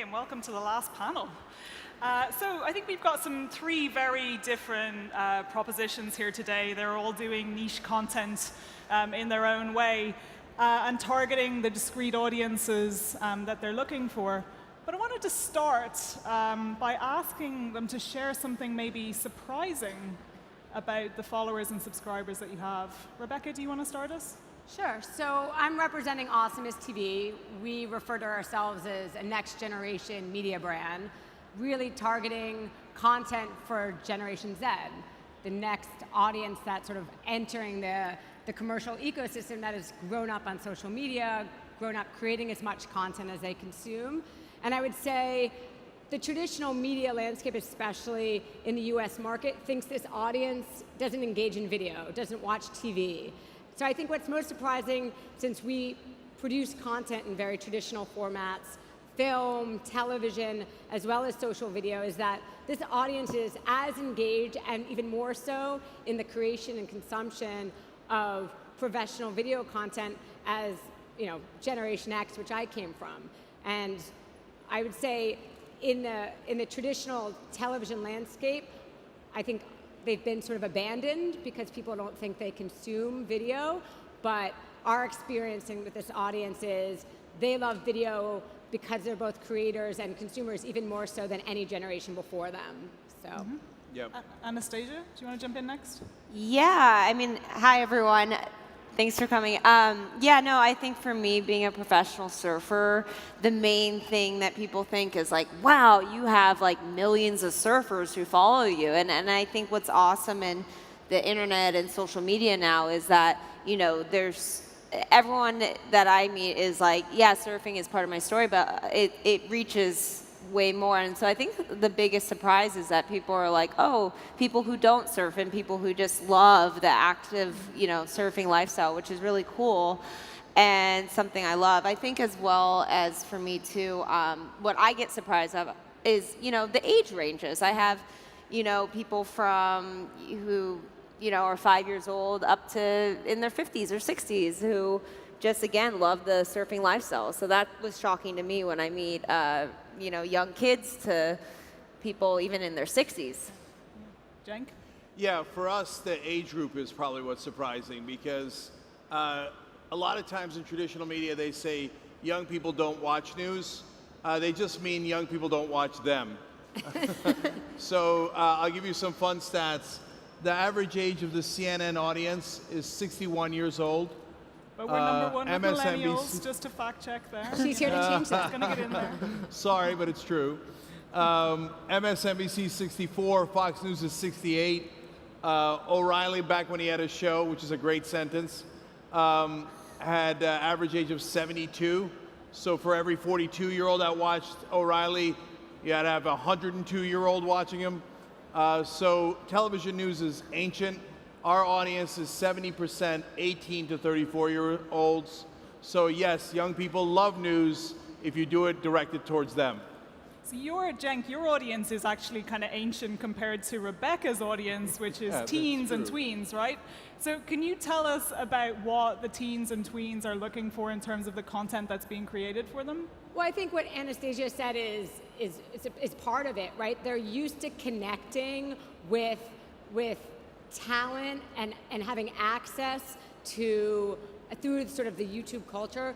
and welcome to the last panel. So I think we've got three very different propositions here today. They're all doing niche content in their own way and targeting the discrete audiences that they're looking for. But I wanted to start by asking them to share something maybe surprising about the followers and subscribers that you have. Rebecca, do you want to start us? Sure. So I'm representing Awesomeness TV. We refer to ourselves as a next generation media brand, really targeting content for Generation Z, the next audience that's sort of entering the commercial ecosystem that has grown up on social media, grown up creating as much content as they consume. And I would say the traditional media landscape, especially in the US market, thinks this audience doesn't engage in video, doesn't watch TV. So I think what's most surprising, since we produce content in very traditional formats, film, television, as well as social video, is that this audience is as engaged and even more so in the creation and consumption of professional video content as Generation X, which I came from. And I would say in the traditional television landscape, I think they've been sort of abandoned because people don't think they consume video, but our experiencing with this audience is they love video because they're both creators and consumers even more so than any generation before them. So. Mm-hmm. Yep. Anastasia, do you want to jump in next? Yeah, I mean, hi everyone. Thanks for coming. I think for me, being a professional surfer, the main thing that people think is like, wow, you have like millions of surfers who follow you. And I think what's awesome in the internet and social media now is that, there's everyone that I meet is like, yeah, surfing is part of my story, but it reaches way more. And so I think the biggest surprise is that people are like, oh, people who don't surf and people who just love the active, surfing lifestyle, which is really cool and something I love. I think as well as for me too, what I get surprised of is, the age ranges. I have, people from who, are 5 years old up to in their 50s or 60s who just, again, love the surfing lifestyle. So that was shocking to me when I meet, young kids to people even in their 60s. Cenk? Yeah, for us, the age group is probably what's surprising because a lot of times in traditional media, they say young people don't watch news. They just mean young people don't watch them. So I'll give you some fun stats. The average age of the CNN audience is 61 years old. But we're number one with MSNBC. millennials, just to fact check there. She's here to change that. It's going to get in there. Sorry, but it's true. MSNBC 64, Fox News is 68. O'Reilly, back when he had a show, which is a great sentence, had average age of 72. So for every 42-year-old that watched O'Reilly, you had to have a 102-year-old watching him. So television news is ancient. Our audience is 70% 18 to 34-year-olds. So yes, young people love news if you do it directed towards them. So Cenk, your audience is actually kind of ancient compared to Rebecca's audience, which is teens and tweens, right? So can you tell us about what the teens and tweens are looking for in terms of the content that's being created for them? Well, I think what Anastasia said is part of it, right? They're used to connecting with talent and having access to through sort of the YouTube culture.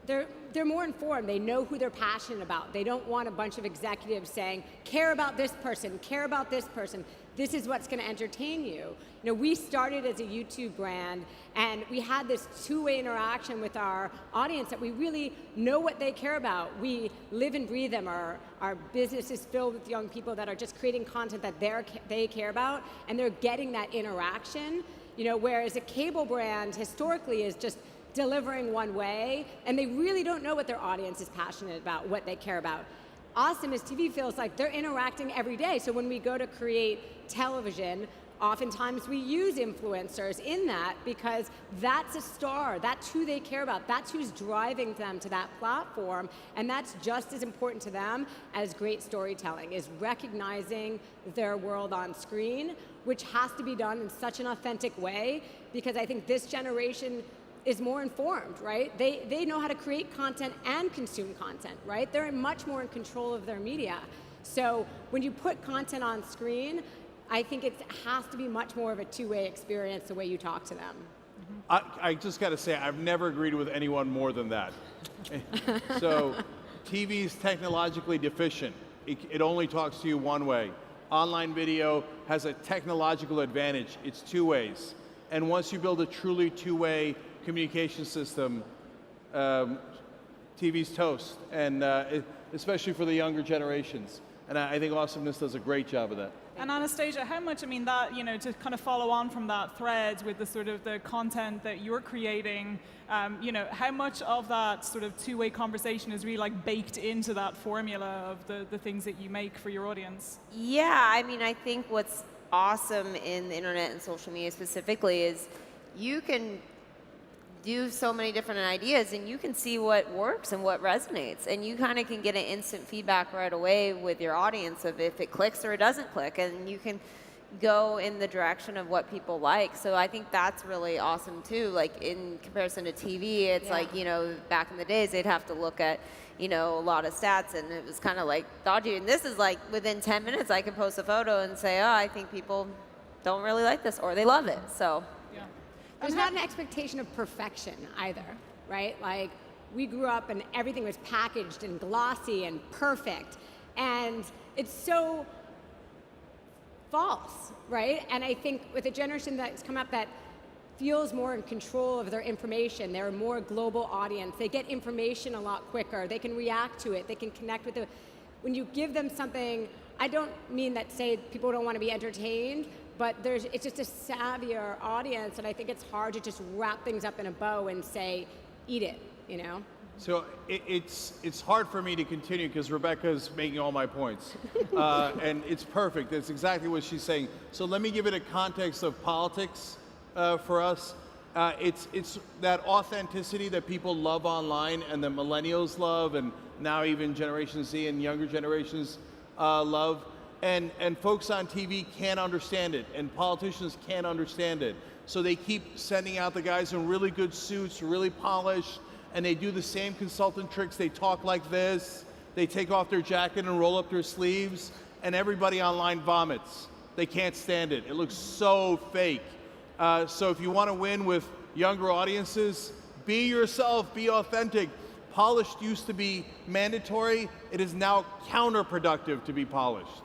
They're more informed. They know who they're passionate about. They don't want a bunch of executives saying, care about this person, care about this person. This is what's going to entertain you. We started as a YouTube brand, and we had this two-way interaction with our audience that we really know what they care about. We live and breathe them. Our business is filled with young people that are just creating content that they care about, and they're getting that interaction. Whereas a cable brand historically is just delivering one way, and they really don't know what their audience is passionate about, what they care about. Awesomeness TV feels like they're interacting every day. So when we go to create television, oftentimes we use influencers in that because that's a star, that's who they care about, that's who's driving them to that platform, and that's just as important to them as great storytelling, is recognizing their world on screen, which has to be done in such an authentic way, because I think this generation is more informed, right? They know how to create content and consume content, right? They're much more in control of their media. So when you put content on screen, I think it has to be much more of a two-way experience the way you talk to them. I just got to say, I've never agreed with anyone more than that. So TV is technologically deficient. It only talks to you one way. Online video has a technological advantage. It's two ways. And once you build a truly two-way communication system, TV's toast, and especially for the younger generations. And I think Awesomeness does a great job of that. And Anastasia, how much, I mean, that, you know, to kind of follow on from that thread with the sort of the content that you're creating, you know, how much of that sort of two-way conversation is really like baked into that formula of the things that you make for your audience? Yeah, I mean, I think what's awesome in the internet and social media specifically is you can do so many different ideas and you can see what works and what resonates, and you kind of can get an instant feedback right away with your audience of if it clicks or it doesn't click, and you can go in the direction of what people like. So I think that's really awesome too. Like in comparison to TV, it's like, you know, back in the days they'd have to look at, you know, a lot of stats, and it was kind of like dodgy. And this is like within 10 minutes I can post a photo and say, oh, I think people don't really like this, or they love it. So there's not an expectation of perfection either, right? Like, we grew up and everything was packaged and glossy and perfect, and it's so false, right? And I think with a generation that's come up that feels more in control of their information, they're a more global audience, they get information a lot quicker, they can react to it, they can connect with it. When you give them something, I don't mean that, say, people don't want to be entertained, but it's just a savvier audience, and I think it's hard to just wrap things up in a bow and say, eat it, you know? So it's hard for me to continue because Rebecca's making all my points. And it's perfect. That's exactly what she's saying. So let me give it a context of politics for us. It's that authenticity that people love online and the millennials love, and now even Generation Z and younger generations love. And folks on TV can't understand it, and politicians can't understand it. So they keep sending out the guys in really good suits, really polished, and they do the same consultant tricks. They talk like this, they take off their jacket and roll up their sleeves, and everybody online vomits. They can't stand it. It looks so fake. So if you want to win with younger audiences, be yourself, be authentic. Polished used to be mandatory. It is now counterproductive to be polished.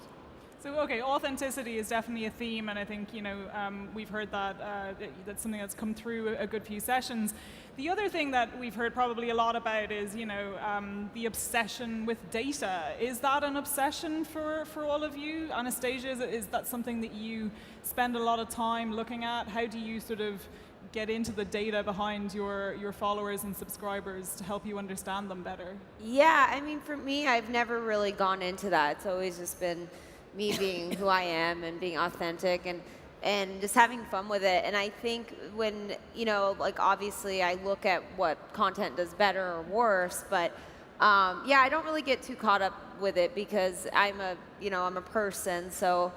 So, okay, authenticity is definitely a theme, and I think, you know, we've heard that that's something that's come through a good few sessions. The other thing that we've heard probably a lot about is, you know, the obsession with data. Is that an obsession for all of you? Anastasia, is that something that you spend a lot of time looking at? How do you sort of get into the data behind your followers and subscribers to help you understand them better? Yeah, I mean, for me, I've never really gone into that. It's always just been me being who I am and being authentic and just having fun with it. And I think when, you know, like obviously I look at what content does better or worse, but yeah, I don't really get too caught up with it because I'm a person, so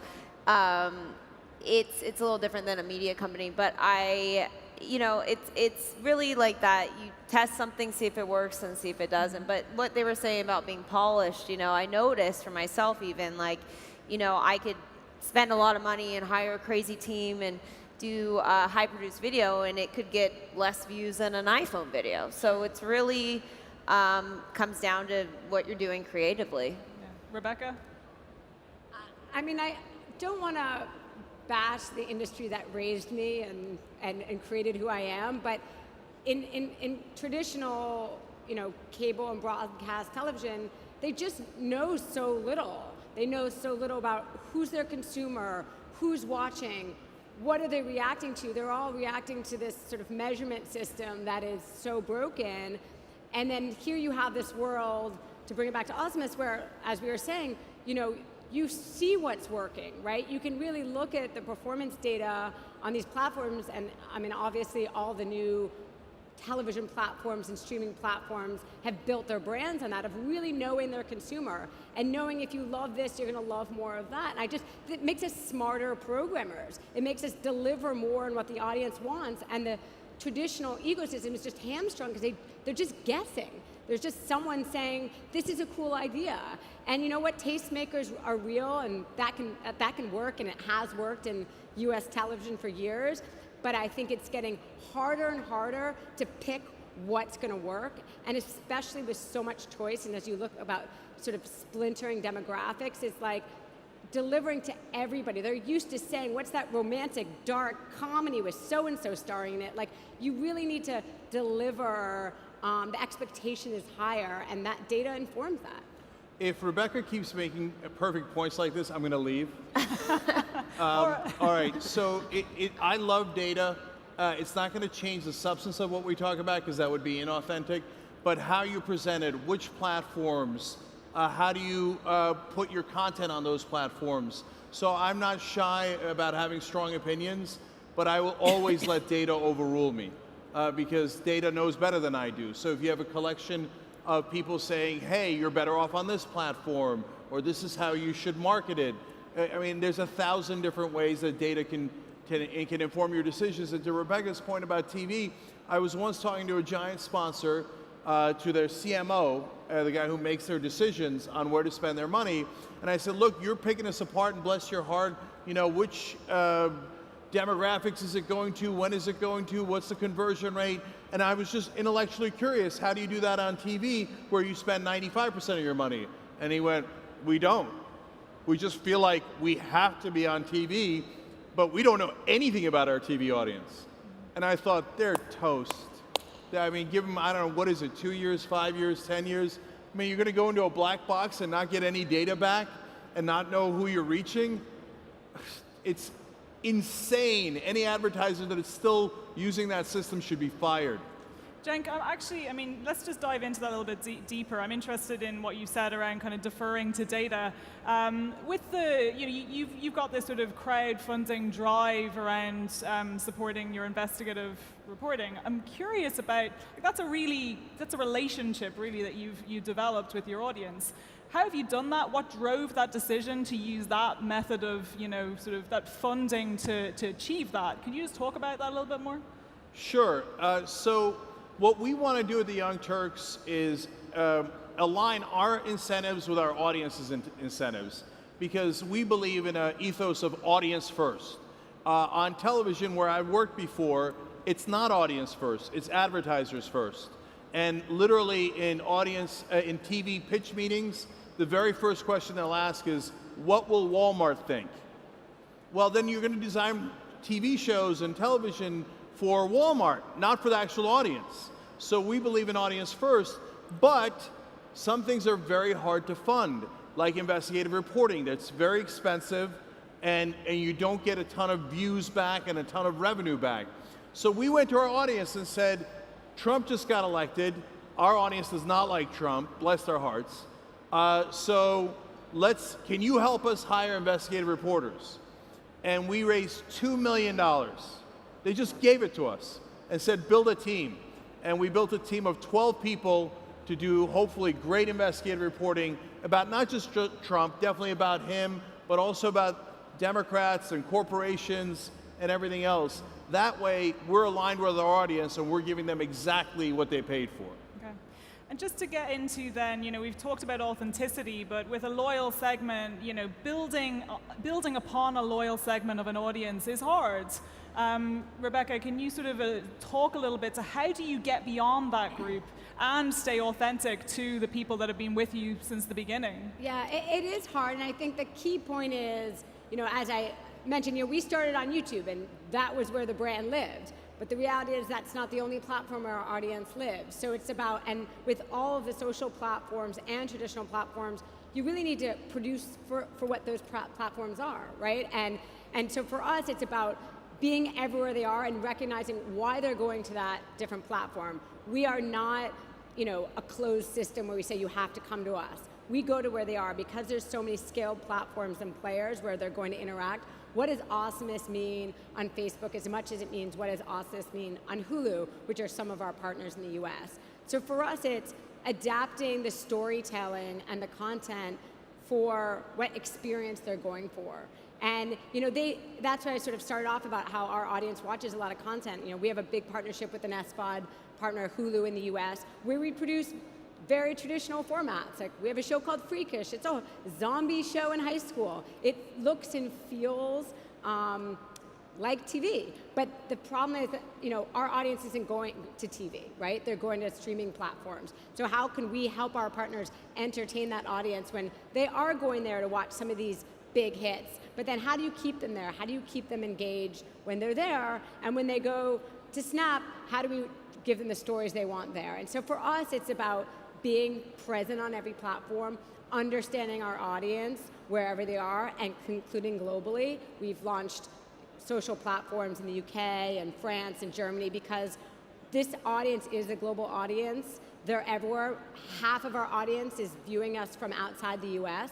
it's a little different than a media company. But it's really like that. You test something, see if it works and see if it doesn't. But what they were saying about being polished, you know, I noticed for myself even, like, you know, I could spend a lot of money and hire a crazy team and do a high-produced video, and it could get less views than an iPhone video. So it's really comes down to what you're doing creatively. Yeah. Rebecca? I mean, I don't want to bash the industry that raised me and created who I am, but in traditional, you know, cable and broadcast television, they just know so little. They know so little about who's their consumer, who's watching, what are they reacting to. They're all reacting to this sort of measurement system that is so broken. And then here you have this world, to bring it back to Awesomeness, where, as we were saying, you know, you see what's working, right? You can really look at the performance data on these platforms, and I mean, obviously all the new television platforms and streaming platforms have built their brands on that, of really knowing their consumer and knowing if you love this, you're going to love more of that. And it makes us smarter programmers. It makes us deliver more on what the audience wants, and the traditional ecosystem is just hamstrung because they're just guessing. There's just someone saying, this is a cool idea. And you know what, tastemakers are real, and that can work, and it has worked in US television for years, but I think it's getting harder and harder to pick what's gonna work, and especially with so much choice, and as you look about sort of splintering demographics, it's like delivering to everybody. They're used to saying, what's that romantic, dark comedy with so-and-so starring in it? Like, you really need to deliver, the expectation is higher, and that data informs that. If Rebecca keeps making perfect points like this, I'm gonna leave. All right, so I love data. It's not gonna change the substance of what we talk about, because that would be inauthentic, but how you present it, which platforms, how do you put your content on those platforms? So I'm not shy about having strong opinions, but I will always let data overrule me, because data knows better than I do. So if you have a collection of people saying, hey, you're better off on this platform, or this is how you should market it. I mean, there's 1,000 different ways that data can inform your decisions. And to Rebecca's point about TV, I was once talking to a giant sponsor, to their CMO, the guy who makes their decisions on where to spend their money. And I said, look, you're picking us apart, and bless your heart, you know, which demographics is it going to, when is it going to, what's the conversion rate? And I was just intellectually curious, how do you do that on TV where you spend 95% of your money? And he went, we don't. We just feel like we have to be on TV, but we don't know anything about our TV audience. And I thought, they're toast. I mean, give them, I don't know, what is it, 2 years, 5 years, 10 years? I mean, you're gonna go into a black box and not get any data back and not know who you're reaching? It's insane. Any advertiser that is still using that system should be fired. Cenk, actually, I mean, let's just dive into that a little bit deeper. I'm interested in what you said around kind of deferring to data. With the, you know, you've got this sort of crowdfunding drive around supporting your investigative reporting. I'm curious about, like, that's a relationship really that you've developed with your audience. How have you done that? What drove that decision to use that method of, you know, sort of that funding to achieve that? Can you just talk about that a little bit more? Sure. So what we want to do at the Young Turks is align our incentives with our audience's incentives, because we believe in an ethos of audience first. On television, where I've worked before, it's not audience first, it's advertisers first. And literally in TV pitch meetings, the very first question they'll ask is, what will Walmart think? Well, then you're going to design TV shows and television for Walmart, not for the actual audience. So we believe in audience first, but some things are very hard to fund, like investigative reporting. That's very expensive, and you don't get a ton of views back and a ton of revenue back. So we went to our audience and said, Trump just got elected. Our audience does not like Trump, bless their hearts. So can you help us hire investigative reporters? And we raised $2 million. They just gave it to us and said, build a team. And we built a team of 12 people to do hopefully great investigative reporting about not just Trump, definitely about him, but also about Democrats and corporations and everything else. That way, we're aligned with our audience and we're giving them exactly what they paid for. Okay. And just to get into then, you know, we've talked about authenticity, but with a loyal segment, you know, building upon a loyal segment of an audience is hard. Rebecca, can you sort of talk a little bit to how do you get beyond that group and stay authentic to the people that have been with you since the beginning? Yeah, it is hard, and I think the key point is, you know, as I mentioned, you know, we started on YouTube, and that was where the brand lived. But the reality is that's not the only platform where our audience lives. So it's about, and with all of the social platforms and traditional platforms, you really need to produce for what those platforms are, right? And so for us, it's about being everywhere they are and recognizing why they're going to that different platform. We are not, you know, a closed system where we say you have to come to us. We go to where they are because there's so many scaled platforms and players where they're going to interact. What does awesomeness mean on Facebook as much as it means what does awesomeness mean on Hulu, which are some of our partners in the US. So for us, it's adapting the storytelling and the content for what experience they're going for. And that's why I sort of started off about how our audience watches a lot of content. We have a big partnership with an SVOD partner, Hulu in the US, where we produce very traditional formats. Like we have a show called Freakish. It's a zombie show in high school. It looks and feels like TV. But the problem is that our audience isn't going to TV, right? They're going to streaming platforms. So how can we help our partners entertain that audience when they are going there to watch some of these big hits? But then how do you keep them there? How do you keep them engaged when they're there? And when they go to Snap, how do we give them the stories they want there? And so for us, it's about being present on every platform, understanding our audience wherever they are, and including globally. We've launched social platforms in the UK and France and Germany because this audience is a global audience. They're everywhere. Half of our audience is viewing us from outside the US.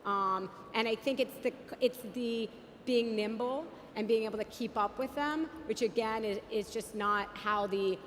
And I think it's the being nimble and being able to keep up with them, which again is just not how the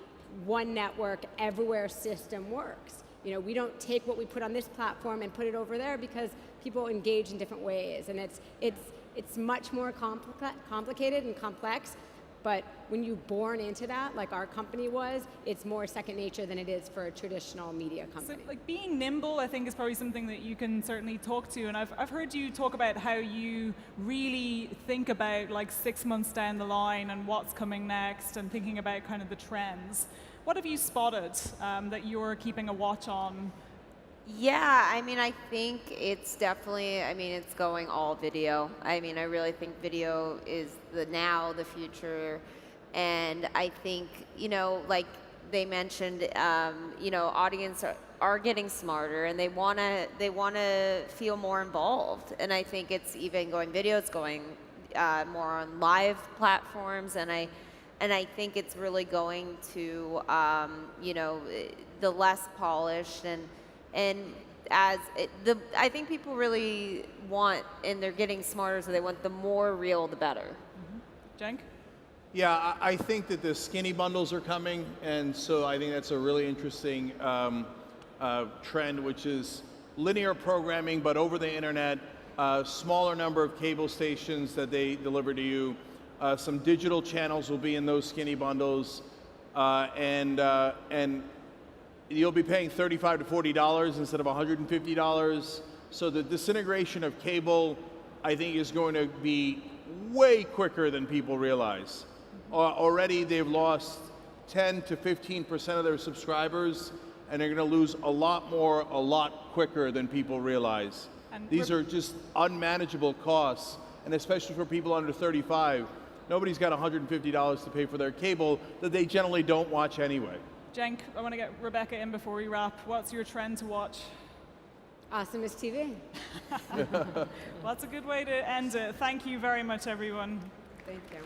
one network everywhere system works. We don't take what we put on this platform and put it over there because people engage in different ways, and it's much more complicated and complex. But when you're born into that, like our company was, it's more second nature than it is for a traditional media company. So, like being nimble, I think, is probably something that you can certainly talk to. And I've heard you talk about how you really think about like 6 months down the line and what's coming next, and thinking about kind of the trends. What have you spotted that you're keeping a watch on? Yeah, I mean, I think it's definitely, it's going all video. I really think video is the future. And I think, like they mentioned, audience are getting smarter, and they want to feel more involved. And I think it's even going video, it's going more on live platforms. And I think it's really going to, the less polished and I think people really want, and they're getting smarter, so they want the more real, the better. Cenk? Yeah, I think that the skinny bundles are coming, and so I think that's a really interesting trend, which is linear programming, but over the internet, smaller number of cable stations that they deliver to you. Some digital channels will be in those skinny bundles, and you'll be paying $35 to $40 instead of $150. So the disintegration of cable, I think, is going to be way quicker than people realize. Already they've lost 10 to 15% of their subscribers, and they're going to lose a lot more, a lot quicker than people realize. And these are just unmanageable costs, and especially for people under 35. Nobody's got $150 to pay for their cable that they generally don't watch anyway. Cenk, I want to get Rebecca in before we wrap. What's your trend to watch? Awesomeness TV. Well, that's a good way to end it. Thank you very much, everyone. Thank you.